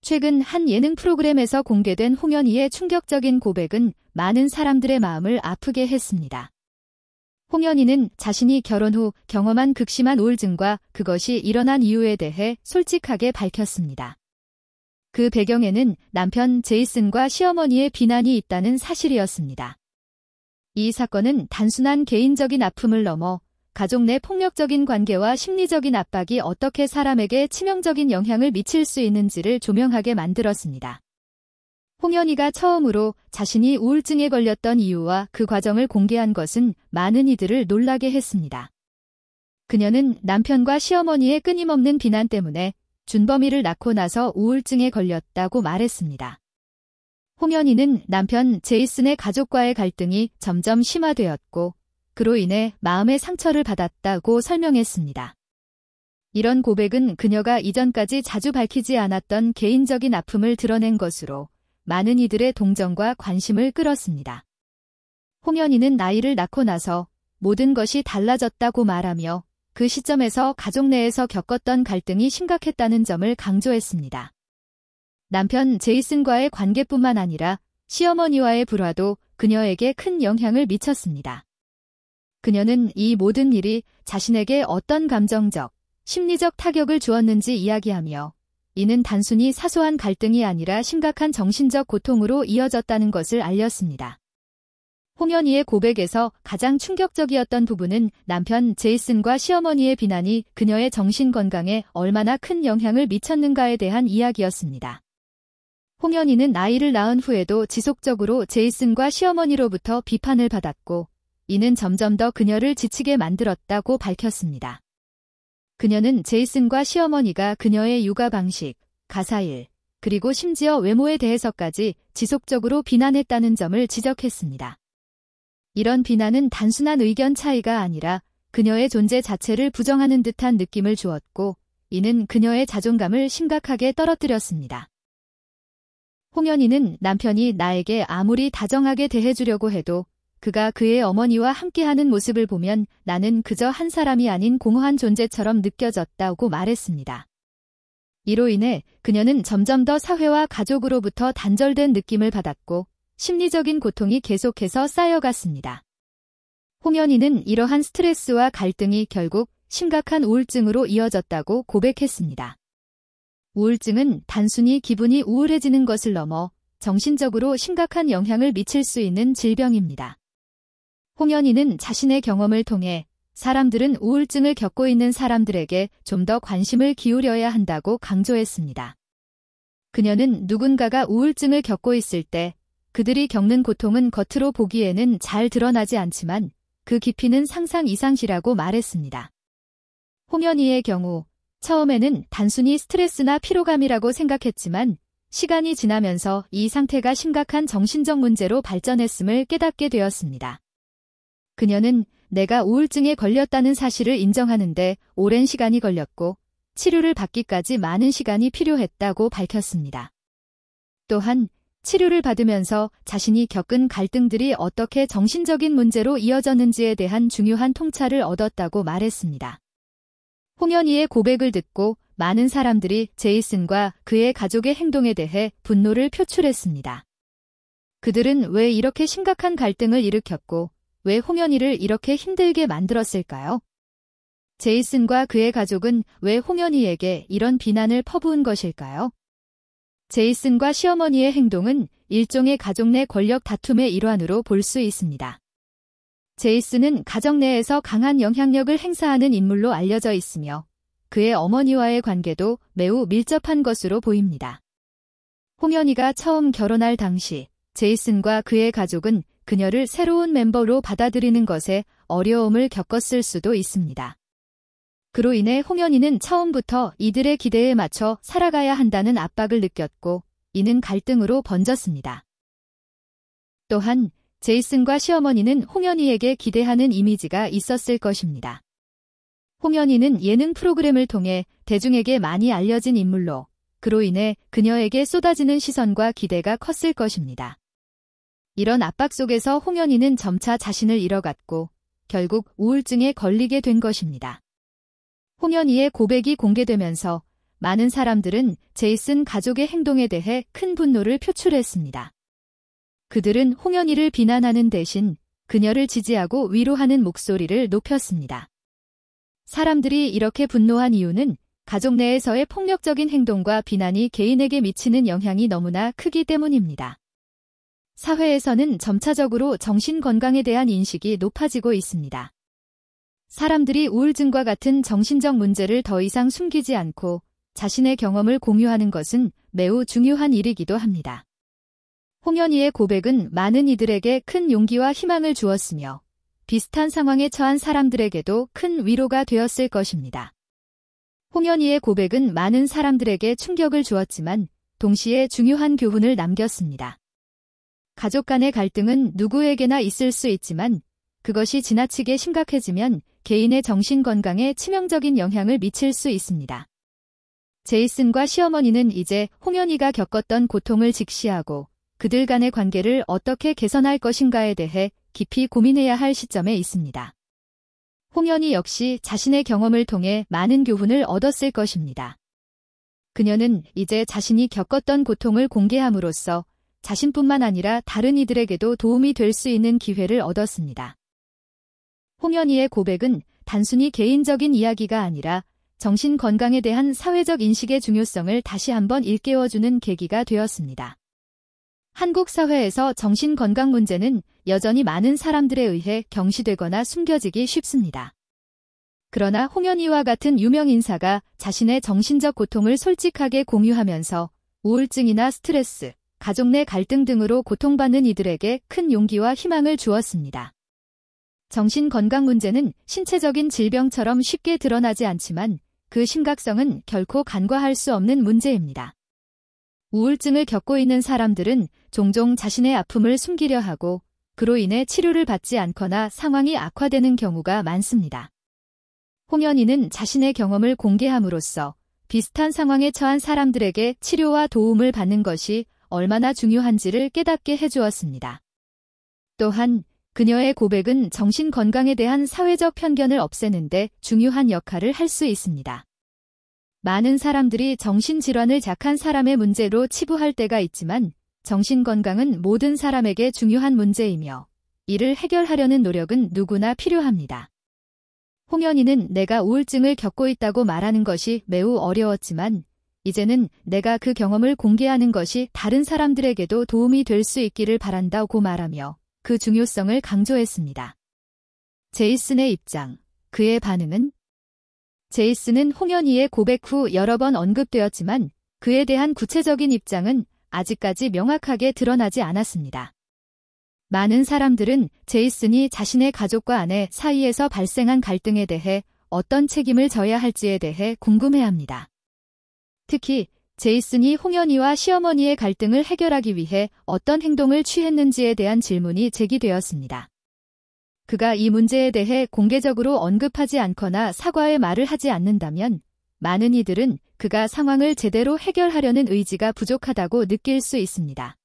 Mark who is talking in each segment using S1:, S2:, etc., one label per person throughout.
S1: 최근 한 예능 프로그램에서 공개된 홍현희의 충격적인 고백은 많은 사람들의 마음을 아프게 했습니다. 홍현희는 자신이 결혼 후 경험한 극심한 우울증과 그것이 일어난 이유에 대해 솔직하게 밝혔습니다. 그 배경에는 남편 제이슨과 시어머니의 비난이 있다는 사실이었습니다. 이 사건은 단순한 개인적인 아픔을 넘어 가족 내 폭력적인 관계와 심리적인 압박이 어떻게 사람에게 치명적인 영향을 미칠 수 있는지를 조명하게 만들었습니다. 홍현희가 처음으로 자신이 우울증에 걸렸던 이유와 그 과정을 공개한 것은 많은 이들을 놀라게 했습니다. 그녀는 남편과 시어머니의 끊임없는 비난 때문에 준범이를 낳고 나서 우울증에 걸렸다고 말했습니다. 홍현희는 남편 제이슨의 가족과의 갈등이 점점 심화되었고 그로 인해 마음의 상처를 받았다고 설명했습니다. 이런 고백은 그녀가 이전까지 자주 밝히지 않았던 개인적인 아픔을 드러낸 것으로 많은 이들의 동정과 관심을 끌었습니다. 홍현희는 아이를 낳고 나서 모든 것이 달라졌다고 말하며 그 시점에서 가족 내에서 겪었던 갈등이 심각했다는 점을 강조했습니다. 남편 제이슨과의 관계뿐만 아니라 시어머니와의 불화도 그녀에게 큰 영향을 미쳤습니다. 그녀는 이 모든 일이 자신에게 어떤 감정적, 심리적 타격을 주었는지 이야기하며 이는 단순히 사소한 갈등이 아니라 심각한 정신적 고통으로 이어졌다는 것을 알렸습니다. 홍현희의 고백에서 가장 충격적이었던 부분은 남편 제이슨과 시어머니의 비난이 그녀의 정신 건강에 얼마나 큰 영향을 미쳤는가에 대한 이야기였습니다. 홍현희는 아이를 낳은 후에도 지속적으로 제이슨과 시어머니로부터 비판을 받았고 이는 점점 더 그녀를 지치게 만들었다고 밝혔습니다. 그녀는 제이슨과 시어머니가 그녀의 육아 방식, 가사일, 그리고 심지어 외모에 대해서까지 지속적으로 비난했다는 점을 지적했습니다. 이런 비난은 단순한 의견 차이가 아니라 그녀의 존재 자체를 부정하는 듯한 느낌을 주었고 이는 그녀의 자존감을 심각하게 떨어뜨렸습니다. 홍현희는 남편이 나에게 아무리 다정하게 대해주려고 해도 그가 그의 어머니와 함께하는 모습을 보면 나는 그저 한 사람이 아닌 공허한 존재처럼 느껴졌다고 말했습니다. 이로 인해 그녀는 점점 더 사회와 가족으로부터 단절된 느낌을 받았고 심리적인 고통이 계속해서 쌓여갔습니다. 홍현희는 이러한 스트레스와 갈등이 결국 심각한 우울증으로 이어졌다고 고백했습니다. 우울증은 단순히 기분이 우울해지는 것을 넘어 정신적으로 심각한 영향을 미칠 수 있는 질병입니다. 홍현희는 자신의 경험을 통해 사람들은 우울증을 겪고 있는 사람들에게 좀 더 관심을 기울여야 한다고 강조했습니다. 그녀는 누군가가 우울증을 겪고 있을 때 그들이 겪는 고통은 겉으로 보기에는 잘 드러나지 않지만 그 깊이는 상상 이상이라고 말했습니다. 홍현희의 경우 처음에는 단순히 스트레스나 피로감이라고 생각했지만 시간이 지나면서 이 상태가 심각한 정신적 문제로 발전했음을 깨닫게 되었습니다. 그녀는 내가 우울증에 걸렸다는 사실을 인정하는데 오랜 시간이 걸렸고 치료를 받기까지 많은 시간이 필요했다고 밝혔습니다. 또한 치료를 받으면서 자신이 겪은 갈등들이 어떻게 정신적인 문제로 이어졌는지에 대한 중요한 통찰을 얻었다고 말했습니다. 홍현희의 고백을 듣고 많은 사람들이 제이슨과 그의 가족의 행동에 대해 분노를 표출했습니다. 그들은 왜 이렇게 심각한 갈등을 일으켰고 왜 홍현희를 이렇게 힘들게 만들었을까요? 제이슨과 그의 가족은 왜 홍현희에게 이런 비난을 퍼부은 것일까요? 제이슨과 시어머니의 행동은 일종의 가족 내 권력 다툼의 일환으로 볼 수 있습니다. 제이슨은 가정 내에서 강한 영향력을 행사하는 인물로 알려져 있으며 그의 어머니와의 관계도 매우 밀접한 것으로 보입니다. 홍현희가 처음 결혼할 당시 제이슨과 그의 가족은 그녀를 새로운 멤버로 받아들이는 것에 어려움을 겪었을 수도 있습니다. 그로 인해 홍현희는 처음부터 이들의 기대에 맞춰 살아가야 한다는 압박을 느꼈고 이는 갈등으로 번졌습니다. 또한 제이슨과 시어머니는 홍현희에게 기대하는 이미지가 있었을 것입니다. 홍현희는 예능 프로그램을 통해 대중에게 많이 알려진 인물로 그로 인해 그녀에게 쏟아지는 시선과 기대가 컸을 것입니다. 이런 압박 속에서 홍현희는 점차 자신을 잃어갔고 결국 우울증에 걸리게 된 것입니다. 홍현희의 고백이 공개되면서 많은 사람들은 제이슨 가족의 행동에 대해 큰 분노를 표출했습니다. 그들은 홍현희를 비난하는 대신 그녀를 지지하고 위로하는 목소리를 높였습니다. 사람들이 이렇게 분노한 이유는 가족 내에서의 폭력적인 행동과 비난이 개인에게 미치는 영향이 너무나 크기 때문입니다. 사회에서는 점차적으로 정신건강에 대한 인식이 높아지고 있습니다. 사람들이 우울증과 같은 정신적 문제를 더 이상 숨기지 않고 자신의 경험을 공유하는 것은 매우 중요한 일이기도 합니다. 홍현희의 고백은 많은 이들에게 큰 용기와 희망을 주었으며 비슷한 상황에 처한 사람들에게도 큰 위로가 되었을 것입니다. 홍현희의 고백은 많은 사람들에게 충격을 주었지만 동시에 중요한 교훈을 남겼습니다. 가족 간의 갈등은 누구에게나 있을 수 있지만 그것이 지나치게 심각해지면 개인의 정신 건강에 치명적인 영향을 미칠 수 있습니다. 제이슨과 시어머니는 이제 홍현희가 겪었던 고통을 직시하고 그들 간의 관계를 어떻게 개선할 것인가에 대해 깊이 고민해야 할 시점에 있습니다. 홍현희 역시 자신의 경험을 통해 많은 교훈을 얻었을 것입니다. 그녀는 이제 자신이 겪었던 고통을 공개함으로써 자신뿐만 아니라 다른 이들에게도 도움이 될 수 있는 기회를 얻었습니다. 홍현희의 고백은 단순히 개인적인 이야기가 아니라 정신 건강에 대한 사회적 인식의 중요성을 다시 한번 일깨워주는 계기가 되었습니다. 한국 사회에서 정신 건강 문제는 여전히 많은 사람들에 의해 경시되거나 숨겨지기 쉽습니다. 그러나 홍현희와 같은 유명 인사가 자신의 정신적 고통을 솔직하게 공유하면서 우울증이나 스트레스, 가족 내 갈등 등으로 고통받는 이들에게 큰 용기와 희망을 주었습니다. 정신 건강 문제는 신체적인 질병처럼 쉽게 드러나지 않지만 그 심각성은 결코 간과할 수 없는 문제입니다. 우울증을 겪고 있는 사람들은 종종 자신의 아픔을 숨기려 하고 그로 인해 치료를 받지 않거나 상황이 악화되는 경우가 많습니다. 홍현희는 자신의 경험을 공개함으로써 비슷한 상황에 처한 사람들에게 치료와 도움을 받는 것이 얼마나 중요한지를 깨닫게 해주었습니다. 또한 그녀의 고백은 정신 건강에 대한 사회적 편견을 없애는데 중요한 역할을 할 수 있습니다. 많은 사람들이 정신질환을 약한 사람의 문제로 치부할 때가 있지만 정신건강은 모든 사람에게 중요한 문제이며 이를 해결하려는 노력은 누구나 필요합니다. 홍현희는 내가 우울증을 겪고 있다고 말하는 것이 매우 어려웠지만 이제는 내가 그 경험을 공개하는 것이 다른 사람들에게도 도움이 될 수 있기를 바란다고 말하며 그 중요성을 강조했습니다. 제이슨의 입장, 그의 반응은? 제이슨은 홍현희의 고백 후 여러 번 언급되었지만 그에 대한 구체적인 입장은 아직까지 명확하게 드러나지 않았습니다. 많은 사람들은 제이슨이 자신의 가족과 아내 사이에서 발생한 갈등에 대해 어떤 책임을 져야 할지에 대해 궁금해합니다. 특히 제이슨이 홍현희와 시어머니의 갈등을 해결하기 위해 어떤 행동을 취했는지에 대한 질문이 제기되었습니다. 그가 이 문제에 대해 공개적으로 언급하지 않거나 사과의 말을 하지 않는다면 많은 이들은 그가 상황을 제대로 해결하려는 의지가 부족하다고 느낄 수 있습니다.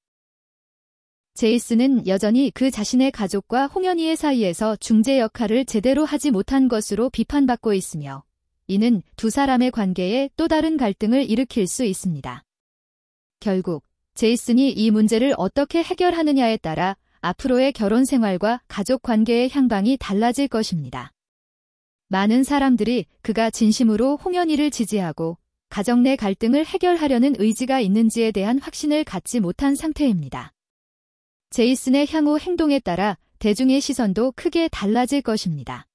S1: 제이슨은 여전히 그 자신의 가족과 홍현희의 사이에서 중재 역할을 제대로 하지 못한 것으로 비판받고 있으며 이는 두 사람의 관계에 또 다른 갈등을 일으킬 수 있습니다. 결국 제이슨이 이 문제를 어떻게 해결하느냐에 따라 앞으로의 결혼 생활과 가족 관계의 향방이 달라질 것입니다. 많은 사람들이 그가 진심으로 홍현희를 지지하고 가정 내 갈등을 해결하려는 의지가 있는지에 대한 확신을 갖지 못한 상태입니다. 제이슨의 향후 행동에 따라 대중의 시선도 크게 달라질 것입니다.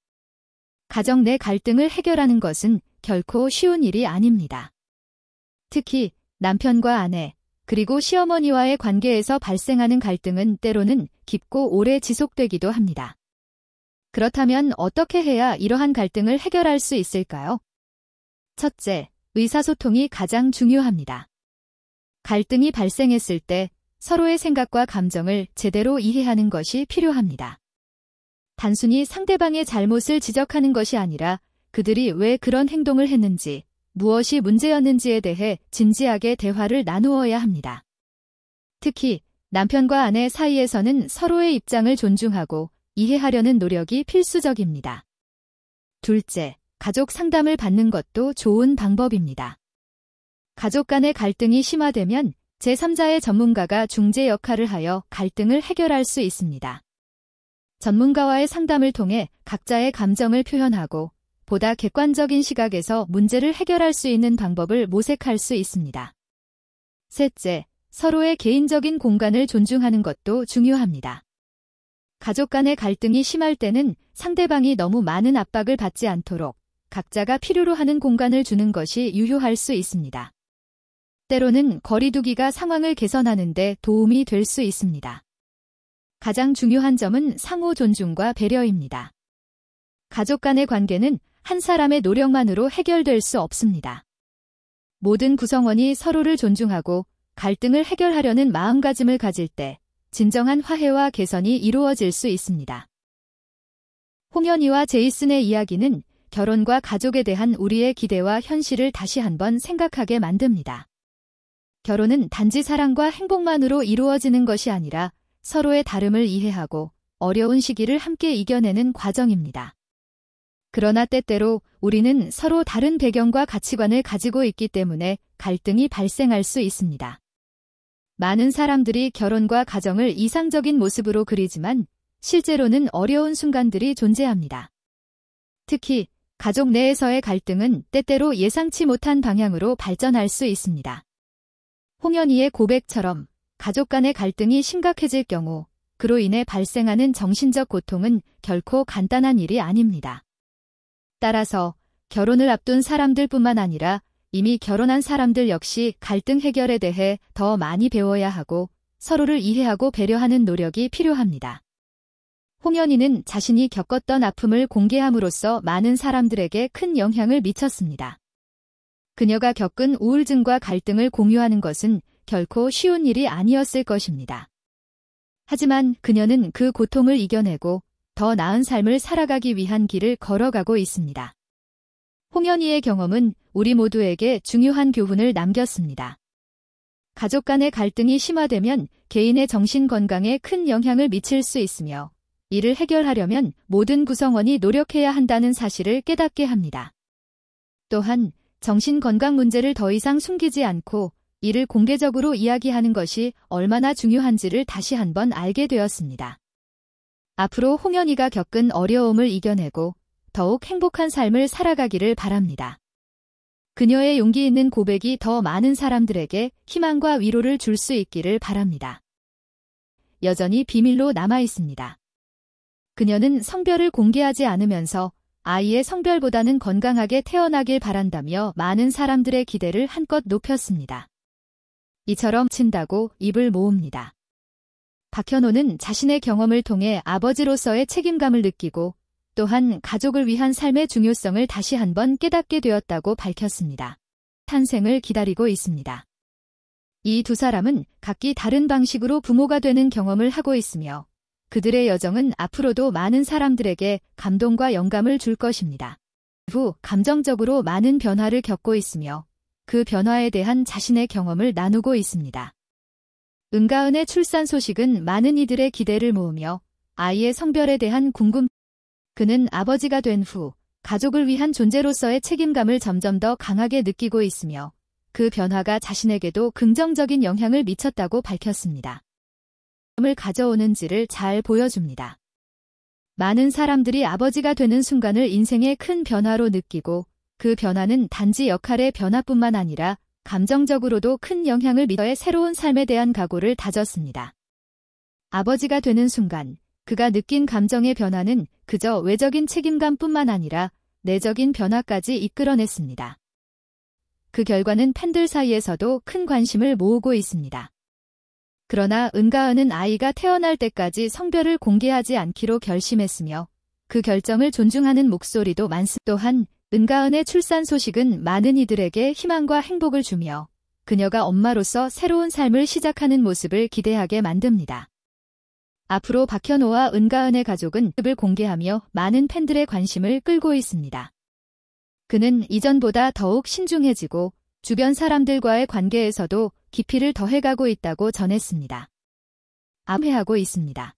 S1: 가정 내 갈등을 해결하는 것은 결코 쉬운 일이 아닙니다. 특히 남편과 아내, 그리고 시어머니와의 관계에서 발생하는 갈등은 때로는 깊고 오래 지속되기도 합니다. 그렇다면 어떻게 해야 이러한 갈등을 해결할 수 있을까요? 첫째, 의사소통이 가장 중요합니다. 갈등이 발생했을 때 서로의 생각과 감정을 제대로 이해하는 것이 필요합니다. 단순히 상대방의 잘못을 지적하는 것이 아니라 그들이 왜 그런 행동을 했는지, 무엇이 문제였는지에 대해 진지하게 대화를 나누어야 합니다. 특히 남편과 아내 사이에서는 서로의 입장을 존중하고 이해하려는 노력이 필수적입니다. 둘째, 가족 상담을 받는 것도 좋은 방법입니다. 가족 간의 갈등이 심화되면 제3자의 전문가가 중재 역할을 하여 갈등을 해결할 수 있습니다. 전문가와의 상담을 통해 각자의 감정을 표현하고 보다 객관적인 시각에서 문제를 해결할 수 있는 방법을 모색할 수 있습니다. 셋째, 서로의 개인적인 공간을 존중하는 것도 중요합니다. 가족 간의 갈등이 심할 때는 상대방이 너무 많은 압박을 받지 않도록 각자가 필요로 하는 공간을 주는 것이 유효할 수 있습니다. 때로는 거리두기가 상황을 개선하는 데 도움이 될 수 있습니다. 가장 중요한 점은 상호 존중과 배려입니다. 가족 간의 관계는 한 사람의 노력만으로 해결될 수 없습니다. 모든 구성원이 서로를 존중하고 갈등을 해결하려는 마음가짐을 가질 때 진정한 화해와 개선이 이루어질 수 있습니다. 홍현희와 제이슨의 이야기는 결혼과 가족에 대한 우리의 기대와 현실을 다시 한번 생각하게 만듭니다. 결혼은 단지 사랑과 행복만으로 이루어지는 것이 아니라 서로의 다름을 이해하고 어려운 시기를 함께 이겨내는 과정입니다. 그러나 때때로 우리는 서로 다른 배경과 가치관을 가지고 있기 때문에 갈등이 발생할 수 있습니다. 많은 사람들이 결혼과 가정을 이상적인 모습으로 그리지만 실제로는 어려운 순간들이 존재합니다. 특히 가족 내에서의 갈등은 때때로 예상치 못한 방향으로 발전할 수 있습니다. 홍현희의 고백처럼 가족 간의 갈등이 심각해질 경우 그로 인해 발생하는 정신적 고통은 결코 간단한 일이 아닙니다. 따라서 결혼을 앞둔 사람들뿐만 아니라 이미 결혼한 사람들 역시 갈등 해결에 대해 더 많이 배워야 하고 서로를 이해하고 배려하는 노력이 필요합니다. 홍현희는 자신이 겪었던 아픔을 공개함으로써 많은 사람들에게 큰 영향을 미쳤습니다. 그녀가 겪은 우울증과 갈등을 공유하는 것은 결코 쉬운 일이 아니었을 것입니다. 하지만 그녀는 그 고통을 이겨내고 더 나은 삶을 살아가기 위한 길을 걸어가고 있습니다. 홍현희의 경험은 우리 모두에게 중요한 교훈을 남겼습니다. 가족 간의 갈등이 심화되면 개인의 정신 건강에 큰 영향을 미칠 수 있으며 이를 해결하려면 모든 구성원이 노력해야 한다는 사실을 깨닫게 합니다. 또한 정신 건강 문제를 더 이상 숨기지 않고 이를 공개적으로 이야기하는 것이 얼마나 중요한지를 다시 한번 알게 되었습니다. 앞으로 홍현희가 겪은 어려움을 이겨내고 더욱 행복한 삶을 살아가기를 바랍니다. 그녀의 용기 있는 고백이 더 많은 사람들에게 희망과 위로를 줄 수 있기를 바랍니다. 여전히 비밀로 남아 있습니다. 그녀는 성별을 공개하지 않으면서 아이의 성별보다는 건강하게 태어나길 바란다며 많은 사람들의 기대를 한껏 높였습니다. 이처럼 친다고 입을 모읍니다. 박현호는 자신의 경험을 통해 아버지로서의 책임감을 느끼고 또한 가족을 위한 삶의 중요성을 다시 한번 깨닫게 되었다고 밝혔습니다. 탄생을 기다리고 있습니다. 이 두 사람은 각기 다른 방식으로 부모가 되는 경험을 하고 있으며 그들의 여정은 앞으로도 많은 사람들에게 감동과 영감을 줄 것입니다. 후 감정적으로 많은 변화를 겪고 있으며 그 변화에 대한 자신의 경험을 나누고 있습니다. 은가은의 출산 소식은 많은 이들의 기대를 모으며 아이의 성별에 대한 그는 아버지가 된 후 가족을 위한 존재로서의 책임감을 점점 더 강하게 느끼고 있으며 그 변화가 자신에게도 긍정적인 영향을 미쳤다고 밝혔습니다. 을 가져오는지를 잘 보여줍니다. 많은 사람들이 아버지가 되는 순간을 인생의 큰 변화로 느끼고 그 변화는 단지 역할의 변화뿐만 아니라 감정적으로도 큰 영향을 미쳐의 새로운 삶에 대한 각오를 다졌습니다. 아버지가 되는 순간 그가 느낀 감정의 변화는 그저 외적인 책임감뿐만 아니라 내적인 변화까지 이끌어냈습니다. 그 결과는 팬들 사이에서도 큰 관심을 모으고 있습니다. 그러나 은가은은 아이가 태어날 때까지 성별을 공개하지 않기로 결심했으며 그 결정을 존중하는 목소리도 많습니다. 또한 은가은의 출산 소식은 많은 이들에게 희망과 행복을 주며 그녀가 엄마로서 새로운 삶을 시작하는 모습을 기대하게 만듭니다. 앞으로 박현호와 은가은의 가족은 을 공개하며 많은 팬들의 관심을 끌고 있습니다. 그는 이전보다 더욱 신중해지고 주변 사람들과의 관계에서도 깊이를 더해가고 있다고 전했습니다. 암회하고 있습니다.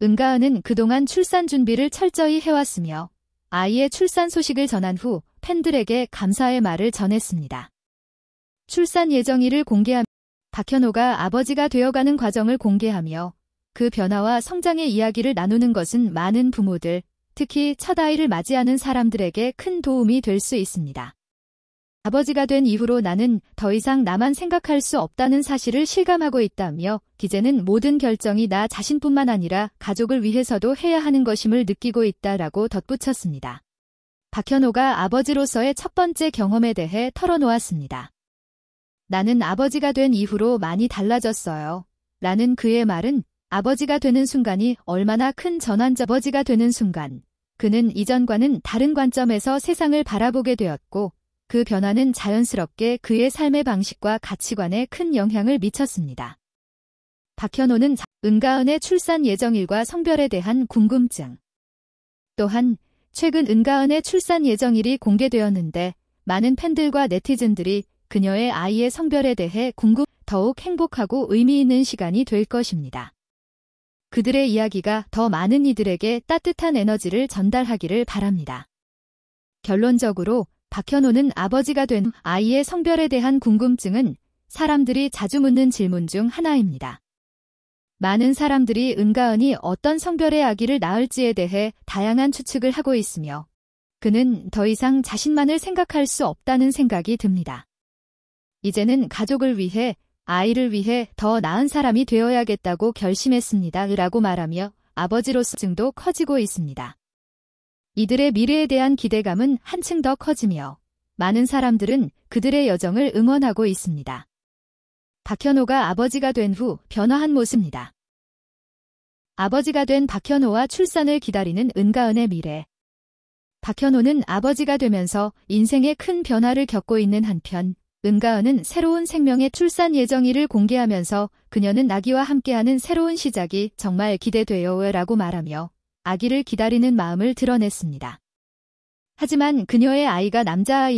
S1: 은가은은 그동안 출산 준비를 철저히 해왔으며 아이의 출산 소식을 전한 후 팬들에게 감사의 말을 전했습니다. 출산 예정일을 공개하며 박현호가 아버지가 되어가는 과정을 공개하며 그 변화와 성장의 이야기를 나누는 것은 많은 부모들, 특히 첫 아이를 맞이하는 사람들에게 큰 도움이 될 수 있습니다. 아버지가 된 이후로 나는 더 이상 나만 생각할 수 없다는 사실을 실감하고 있다며 이제는 모든 결정이 나 자신뿐만 아니라 가족을 위해서도 해야 하는 것임을 느끼고 있다라고 덧붙였습니다. 박현호가 아버지로서의 첫 번째 경험에 대해 털어놓았습니다. 나는 아버지가 된 이후로 많이 달라졌어요. 라는 그의 말은 아버지가 되는 순간이 얼마나 큰 아버지가 되는 순간, 그는 이전과는 다른 관점에서 세상을 바라보게 되었고 그 변화는 자연스럽게 그의 삶의 방식과 가치관에 큰 영향을 미쳤습니다. 박현호는 은가은의 출산 예정일과 성별에 대한 궁금증. 또한 최근 은가은의 출산 예정일이 공개되었는데 많은 팬들과 네티즌들이 그녀의 아이의 성별에 대해 더욱 행복하고 의미 있는 시간이 될 것입니다. 그들의 이야기가 더 많은 이들에게 따뜻한 에너지를 전달하기를 바랍니다. 결론적으로 박현호는 아버지가 된 아이의 성별에 대한 궁금증은 사람들이 자주 묻는 질문 중 하나입니다. 많은 사람들이 은가은이 어떤 성별의 아기를 낳을지에 대해 다양한 추측을 하고 있으며 그는 더 이상 자신만을 생각할 수 없다는 생각이 듭니다. 이제는 가족을 위해 아이를 위해 더 나은 사람이 되어야겠다고 결심했습니다. 라고 말하며 아버지로서 증도 커지고 있습니다. 이들의 미래에 대한 기대감은 한층 더 커지며 많은 사람들은 그들의 여정을 응원하고 있습니다. 박현호가 아버지가 된 후 변화한 모습입니다. 아버지가 된 박현호와 출산을 기다리는 은가은의 미래. 박현호는 아버지가 되면서 인생의 큰 변화를 겪고 있는 한편 은가은은 새로운 생명의 출산 예정일을 공개하면서 그녀는 아기와 함께하는 새로운 시작이 정말 기대돼요 라고 말하며 아기를 기다리는 마음을 드러냈습니다. 하지만 그녀의 아이가 남자아이인